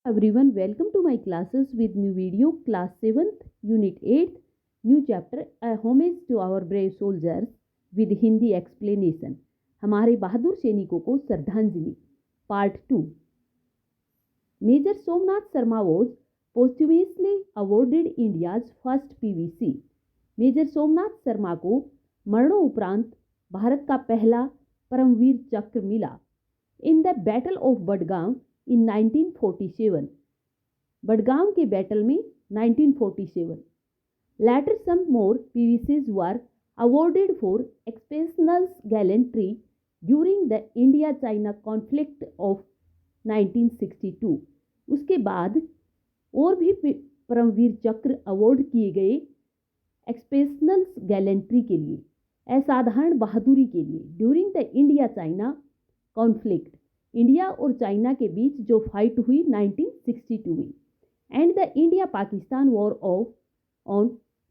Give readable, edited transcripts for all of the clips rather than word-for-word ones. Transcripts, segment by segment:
Everyone, welcome to my classes with new video, class 7th, unit 8th, new chapter, a homage to our brave soldiers with Hindi explanation. हमारे बहादुर सैनिकों को श्रद्धांजलि, part 2. Major Somnath Sharma was posthumously awarded India's first PVC. Major Somnath Sharma को मरणोपरांत भारत का पहला परमवीर चक्र मिला. In the battle of Budgam in 1947. Budgam के बैटल में 1947. Later some more PVCs were awarded for exceptional gallantry during the India-China conflict of 1962. उसके बाद और भी परमवीर चक्र अवार्ड किए गए एक्सेप्शनल गैलेंट्री के लिए, असाधारण बहादुरी के लिए. During the India China conflict, India और चाइना के बीच जो फाइट हुई 1962 में, and the India Pakistan war of on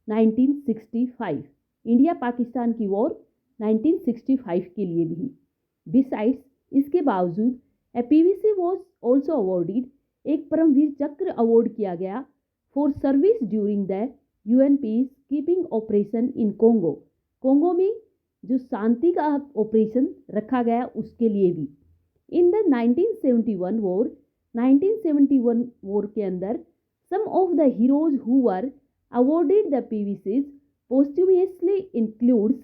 1965, India Pakistan की वॉर 1965 के लिए भी. बिसाइड्स, इसके बावजूद ए पीवीसी वॉज ऑल्सो अवॉर्डेड, एक परमवीर चक्र अवार्ड किया गया for service during the UN peace keeping operation in Congo, Congo में जो शांति का ऑपरेशन रखा गया उसके लिए भी. इन द 1971 वॉर, 1971 वॉर के अंदर some of the heroes who were awarded the PVCs posthumously includes,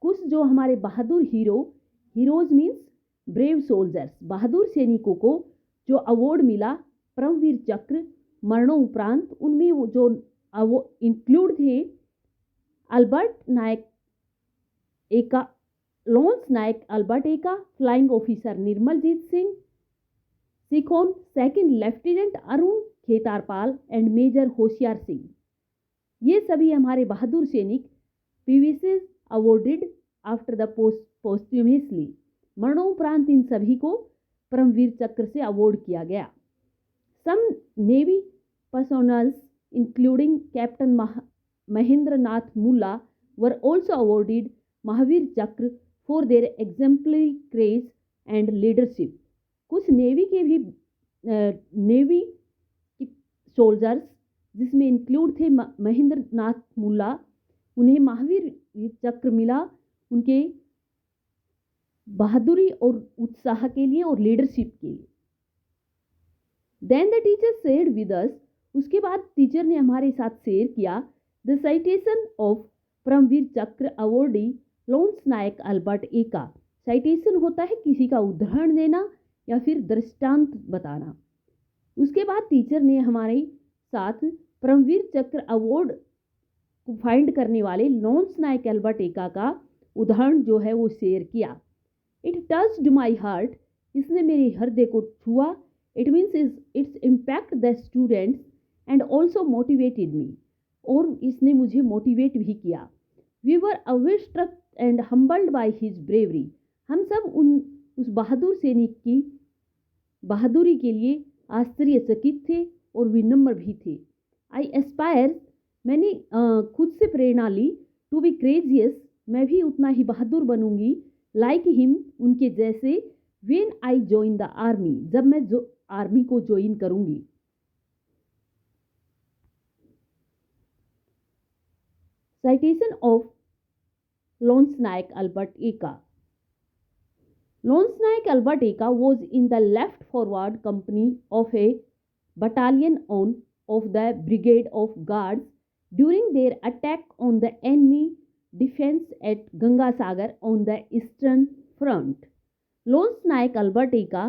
कुछ जो हमारे बहादुर हीरोज मीन्स ब्रेव सोल्जर्स, बहादुर सैनिकों को जो अवार्ड मिला परमवीर चक्र मरणोपरांत, उनमें वो जो इंक्लूड थे Albert Naik Ekka, lance Naik Albert Ekka, flying officer Nirmaljit Singh Sekhon, second lieutenant Arun Khetarpal and major Hoshiyar Singh. ये सभी हमारे बहादुर सैनिक PVC awarded after the posthumously, मरणोपरांत इन सभी को परमवीर चक्र से अवार्ड किया गया. Some navy personnels including captain Mahendra Nath Mulla were also awarded Mahavir Chakra for their exemplary courage and leadership. कुछ नेवी के भी नेवी सोल्जर्स जिसमें इंक्लूड थे महेंद्र नाथ मुल्ला, उन्हें महावीर चक्र मिला उनके बहादुरी और उत्साह के लिए और लीडरशिप के लिए. Then the teacher shared with us, उसके बाद टीचर ने हमारे साथ शेयर किया द साइटेशन ऑफ परमवीर चक्र अवॉर्डी लॉन्स नायक अल्बर्ट एका. साइटेशन होता है किसी का उदाहरण देना या फिर दृष्टांत बताना. उसके बाद टीचर ने हमारे साथ परमवीर चक्र अवार्ड को फाइंड करने वाले लॉन्स नायक अल्बर्ट एका का उदाहरण जो है वो शेयर किया. इट टच्ड माई हार्ट, इसने मेरे हृदय को छुआ. It means it's impact the students and also motivated me, और इसने मुझे मोटिवेट भी किया. We were awestruck and humbled by his bravery, हम सब उस बहादुर सैनिक की बहादुरी के लिए आश्चर्यचकित थे और विनम्र भी थे. आई एस्पायर, मैंने खुद से प्रेरणा ली, टू बी क्रेजियस, मैं भी उतना ही बहादुर बनूंगी, लाइक हिम, उनके जैसे, when I join the army, जब मैं आर्मी को ज्वाइन करूंगी. Citation of Lance Naik Albert Eka. Lance Naik Albert Eka was in the left forward company of a battalion of the Brigade of Guards during their attack on the enemy defense at Ganga Sagar on the Eastern Front. Lance Naik Albert Eka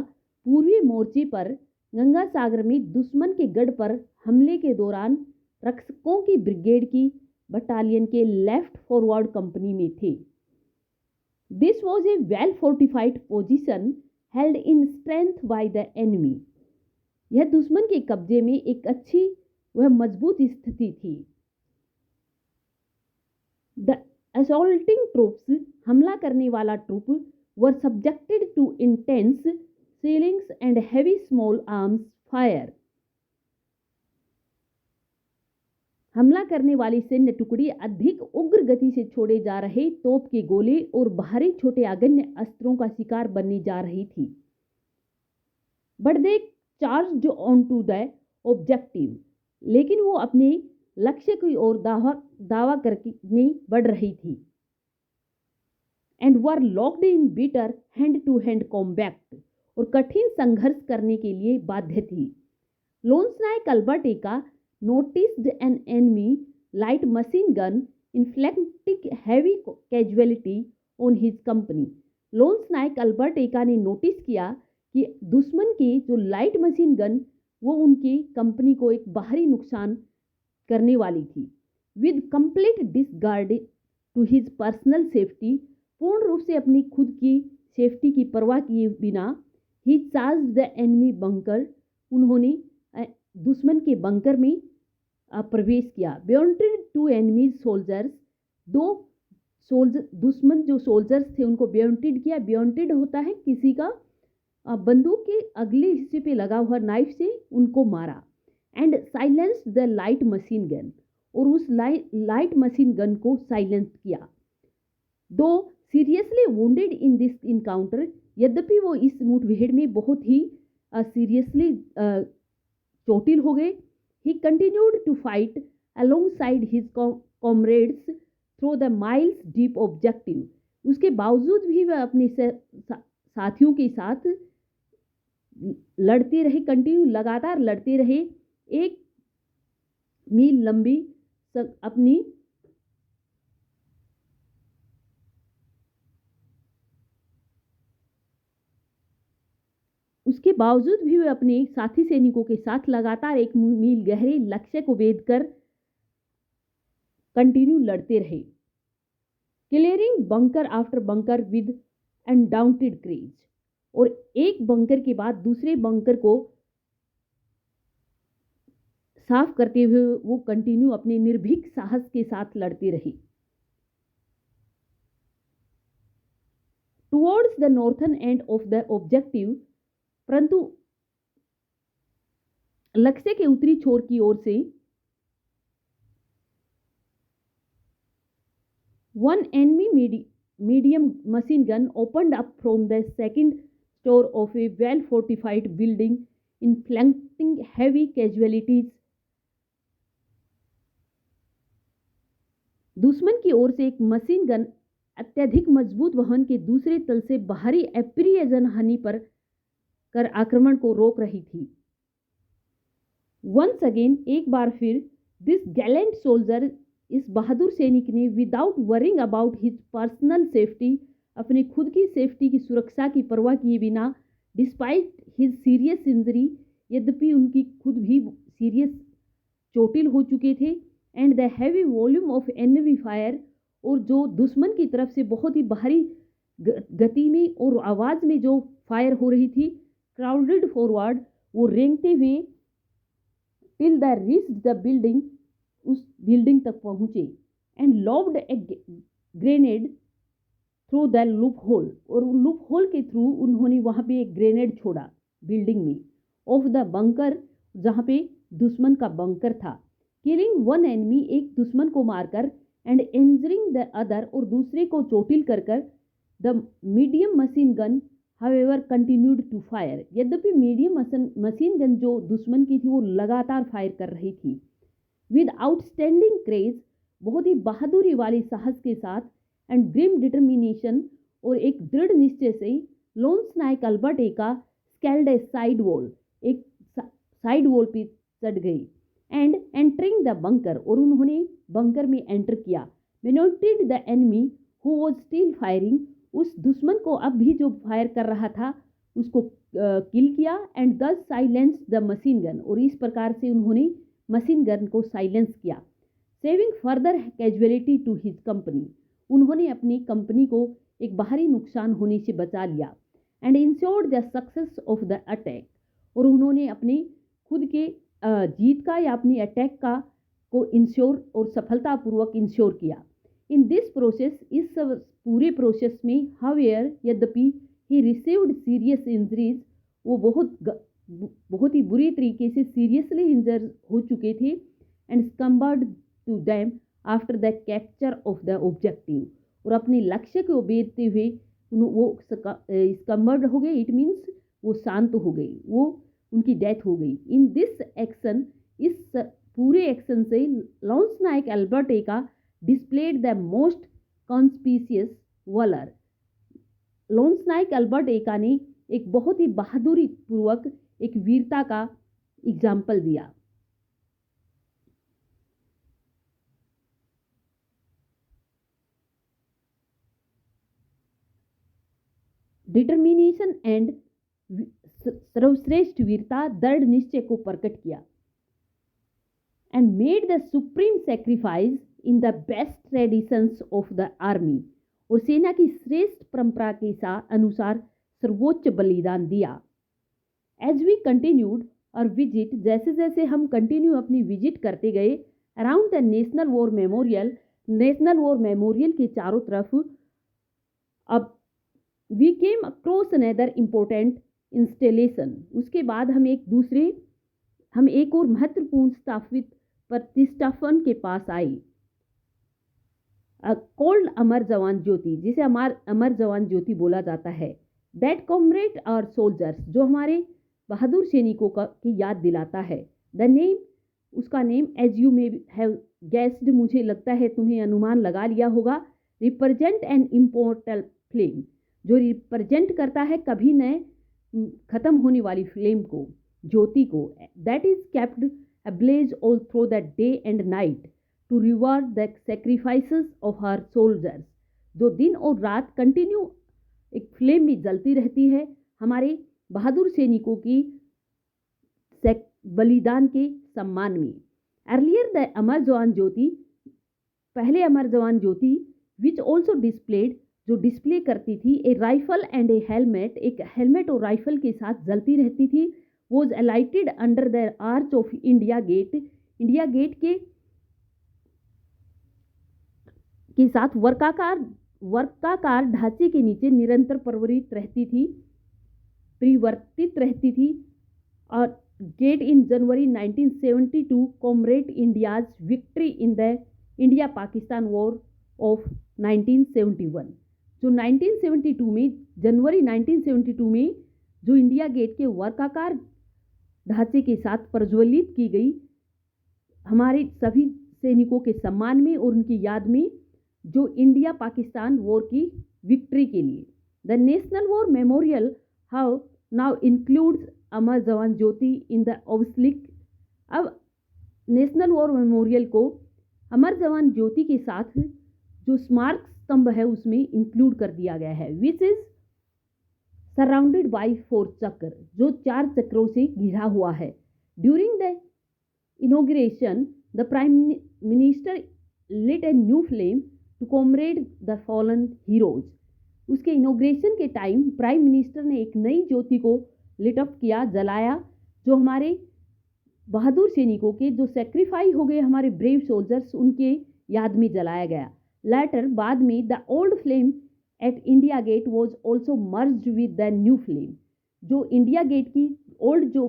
पूर्वी मोर्चे पर गंगा सागर में दुश्मन के गढ़ पर हमले के दौरान रक्षकों की ब्रिगेड की बटालियन के लेफ्ट फॉरवर्ड कंपनी में थे. This was a well fortified position held in strength by the enemy, यह दुश्मन के कब्जे में एक अच्छी वह मजबूत स्थिति थी. द असॉल्टिंग ट्रूप्स, हमला करने वाला troop, were subjected to intense shellings and heavy small arms fire, हमला करने वाली सैन्य टुकड़ी अधिक उग्र गति से छोड़े जा रहे तोप के गोले और भारी छोटे अगन्य अस्त्रों का शिकार बनने जा रही थी. But they charged on to the objective, लेकिन वो अपने लक्ष्य की ओर दावा करने बढ़ रही थी। And were locked in bitter hand to hand combat, और कठिन संघर्ष करने के लिए बाध्य थी। Lance Naik Albert Ekka noticed an enemy light machine gun inflicting heavy casualty on his company. Lance Naik Albert Ekka ने नोटिस किया कि दुश्मन की जो लाइट मशीन गन वो उनकी कंपनी को एक बाहरी नुकसान करने वाली थी। With complete disregard to his personal safety, पूर्ण रूप से अपनी खुद की सेफ्टी की परवाह किए बिना, ही चार्ज्ड द एनिमी बंकर, उन्होंने दुश्मन के बंकर में प्रवेश किया। बेयॉन्टेड टू एनिमी सोल्जर्स, दो दुश्मन जो सोल्जर्स थे उनको बेयॉन्टेड किया। बेयॉन्टेड होता है किसी का बंदूक के अगले हिस्से पे लगा हुआ नाइफ से उनको मारा। And silence the light machine gun, और उस लाइट मशीन गन को साइलेंस किया। दो seriously wounded in this encounter, यद्यपि वो इस मुठभेड़ में बहुत ही सीरियसली चोटिल हो गए। He continued to fight alongside his comrades through the miles deep objective. उसके बावजूद भी वह अपने साथियों के साथ लड़ते रहे, कंटिन्यू लगातार लड़ते रहे। 1 मील लंबी अपनी उसके बावजूद भी वे अपने साथी सैनिकों के साथ लगातार 1 मील गहरे लक्ष्य को भेद कर कंटिन्यू लड़ते रहे। Clearing bunker after bunker with undaunted courage, और एक बंकर के बाद दूसरे बंकर को साफ करते हुए वो कंटिन्यू अपने निर्भीक साहस के साथ लड़ते रहे। Towards the northern end of the objective, परंतु लक्ष्य के उत्तरी छोर की ओर से one enemy medium machine gun opened up from the second store of A well fortified building inflicting heavy casualties. दुश्मन की ओर से एक मशीन गन अत्यधिक मजबूत भवन के दूसरे तल से बाहरी अप्रिय जनहानि पर कर आक्रमण को रोक रही थी। वंस अगेन, एक बार फिर, दिस गैलेंट सोल्जर, इस बहादुर सैनिक ने without worrying about his personal safety, अपने खुद की सेफ्टी की सुरक्षा की परवाह किए बिना, डिस्पाइट हिज सीरियस इंजरी, यद्यपि उनकी खुद भी सीरियस चोटिल हो चुके थे, and the heavy volume of enemy fire, और जो दुश्मन की तरफ से बहुत ही भारी गति में और आवाज में जो फायर हो रही थी, क्राउडेड फॉरवर्ड, वो रेंगते हुए till the reached the building, उस बिल्डिंग तक पहुंचे, and lobbed A grenade through the loop hole, और लूप होल के थ्रू उन्होंने वहां पे एक ग्रेनेड छोड़ा बिल्डिंग में, ऑफ द बंकर, जहां पे दुश्मन का बंकर था। किलिंग वन एनिमी, एक दुश्मन को मारकर, एंड इंजरिंग द अदर, और दूसरे को चोटिल कर the medium machine gun however continued to fire, यद्यपि मीडियम मशीन गन जो दुश्मन की थी वो लगातार फायर कर रही थी। विद आउटस्टैंडिंग क्रेज, बहुत ही बहादुरी वाली साहस के साथ, एंड ग्रिम डिटर्मिनेशन, और एक दृढ़ निश्चय से, लोन्स नायक अल्बर्टेका स्केल्ड ए साइड वॉल, एक साइड वॉल पे चढ़ गई, एंड एंटरिंग द बंकर, और उन्होंने बंकर में एंटर किया। He noted the enemy who was still firing, उस दुश्मन को अब भी जो फायर कर रहा था उसको किल किया, एंड दस साइलेंस द मशीन गन, और इस प्रकार से उन्होंने मशीन गन को साइलेंस किया। Saving further casualty to his company, उन्होंने अपनी कंपनी को एक बाहरी नुकसान होने से बचा लिया, and insured the success of the attack, और उन्होंने अपने खुद के जीत का या अपनी अटैक का को इंश्योर और सफलतापूर्वक इंश्योर किया। इन दिस प्रोसेस, इस पूरे प्रोसेस में, हाउएवर, यद्यपि ही रिसीव्ड सीरियस इंजरीज, वो बहुत ही बुरी तरीके से सीरियसली इंजर हो चुके थे, and succumbed to them after the capture of the objective, और अपने लक्ष्य को बेचते हुए वो स्कम्बर्ड हो गए। इट मीन्स वो शांत हो गई, वो उनकी डेथ हो गई। इन दिस एक्शन, इस पूरे एक्शन से लॉन्स नायक एल्बर्ट एका डिस्प्लेड द मोस्ट कॉन्स्पिशियस वलर। लॉन्स नायक एल्बर्ट एका ने एक बहुत ही बहादुरी पूर्वक एक वीरता का एग्जाम्पल दिया। डिटर्मिनेशन एंड सर्वश्रेष्ठ वीरता, दृढ़ निश्चय को प्रकट किया। And made the supreme sacrifice in the best traditions of the army, और सेना की श्रेष्ठ परंपरा के अनुसार सर्वोच्च बलिदान दिया। As we continued our visit, जैसे जैसे हम कंटिन्यू अपनी विजिट करते गए around the national war memorial, national war memorial के चारों तरफ, अब we came across another important installation. उसके बाद हम एक और महत्वपूर्ण स्थापित प्रतिष्ठापन के पास आए, कॉल्ड अमर जवान ज्योति, जिसे अमर जवान ज्योति बोला जाता है। दैट कॉमरेड और सोल्जर्स, जो हमारे बहादुर सैनिकों की याद दिलाता है। द नेम, उसका name as you may have guessed, मुझे लगता है तुम्हें अनुमान लगा लिया होगा, रिप्रेजेंट एन इम्पोर्टल फ्लेम, जो रिप्रेजेंट करता है कभी न खत्म होने वाली फ्लेम को, ज्योति को। That is kept ablaze all through the day and night to reward the sacrifices of our soldiers, जो दिन और रात कंटिन्यू एक फ्लेम में जलती रहती है हमारे बहादुर सैनिकों की बलिदान के सम्मान में। अर्लियर द अमर जवान ज्योति, पहले अमर जवान ज्योति, विच ऑल्सो डिस्प्लेड, जो डिस्प्ले करती थी ए राइफल एंड ए हेलमेट, एक हेलमेट और राइफल के साथ जलती रहती थी, was alighted under the arch of India Gate, India Gate के साथ वर्काकार ढांचे के नीचे निरंतर परिवर्तित रहती थी। और get in January 1972 comrade India's victory in the India Pakistan war of 1971, जो 1972 में, जनवरी 1972 में जो इंडिया गेट के वर्काकार ढांचे के साथ प्रज्वलित की गई हमारे सभी सैनिकों के सम्मान में और उनकी याद में, जो इंडिया पाकिस्तान वॉर की विक्ट्री के लिए। The national war memorial how now includes Amar Jawan Jyoti in the ऑब्स्लिक। अब नेशनल वॉर मेमोरियल को अमर जवान ज्योति के साथ जो स्मारक स्तंभ है उसमें इंक्लूड कर दिया गया है, विच इज सराउंडेड बाई 4 चक्र, जो 4 चक्रों से घिरा हुआ है। During the inauguration the prime minister lit a new flame to comrade the fallen heroes. उसके इनॉग्रेशन के टाइम प्राइम मिनिस्टर ने एक नई ज्योति को लिट अप किया, जलाया, जो हमारे बहादुर सैनिकों के जो सेक्रीफाई हो गए, हमारे ब्रेव सोल्जर्स, उनके याद में जलाया गया। लेटर, बाद में, the old flame at India Gate was also merge with the new flame, जो इंडिया गेट की ओल्ड जो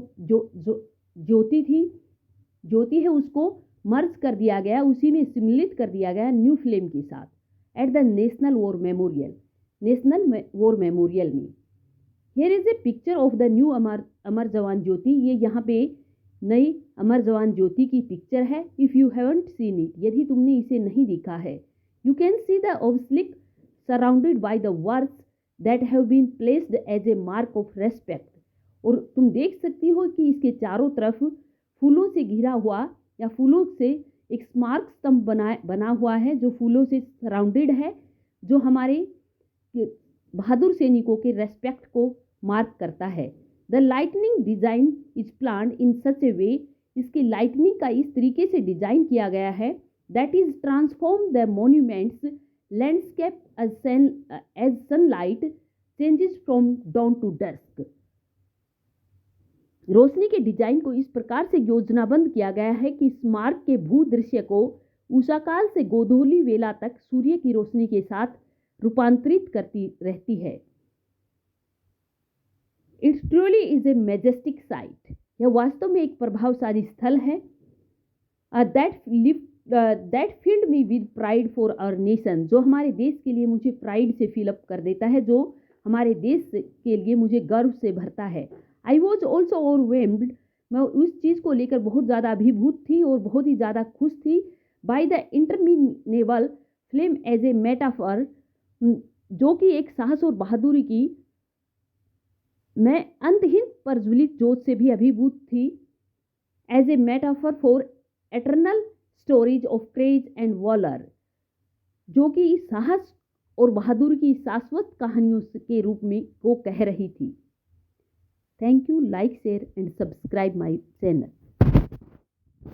ज्योति है उसको मर्ज कर दिया गया, उसी में सम्मिलित कर दिया गया न्यू फ्लेम के साथ। At the national war memorial में here is a picture of the new Amar Jawan Jyoti. ये यहाँ पे नई अमर जवान ज्योति की पिक्चर है। If you haven't seen it, यदि तुमने इसे नहीं देखा है, you can see the obelisk surrounded by the words that have been placed as a mark of respect, और तुम देख सकती हो कि इसके चारों तरफ फूलों से घिरा हुआ या फूलों से एक स्मारक स्तंभ बना हुआ है, जो फूलों से सराउंडेड है, जो हमारे बहादुर सैनिकों के रेस्पेक्ट को मार्क करता है। The lightning design is planned in such a way, इसकी लाइटनिंग का इस तरीके से डिजाइन किया गया है, that is transform the monuments landscape as sunlight changes from dawn to dusk। रोशनी के डिजाइन को इस प्रकार से योजनाबद्ध किया गया है कि स्मारक के भूदृश्य को उषाकाल से गोधूली वेला तक सूर्य की रोशनी के साथ रूपांतरित करती रहती है। It truly is a majestic sight, यह वास्तव में एक प्रभावशाली स्थल है। That filled me with pride for our nation, जो हमारे देश के लिए मुझे प्राइड से फिलअप कर देता है, जो हमारे देश के लिए मुझे गर्व से भरता है। आई वॉज ऑल्सो ओवरवेल्म्ड, मैं उस चीज़ को लेकर बहुत ज़्यादा अभिभूत थी और बहुत ही ज़्यादा खुश थी। By the interminable flame as a metaphor, जो कि एक साहस और बहादुरी की मैं अंतहीन प्रज्वलित जोत से भी अभिभूत थी। As a metaphor for eternal stories of courage and valour, जो कि साहस और बहादुरी की शाश्वत कहानियों के रूप में वो कह रही थी। Thank you, like share and subscribe my channel.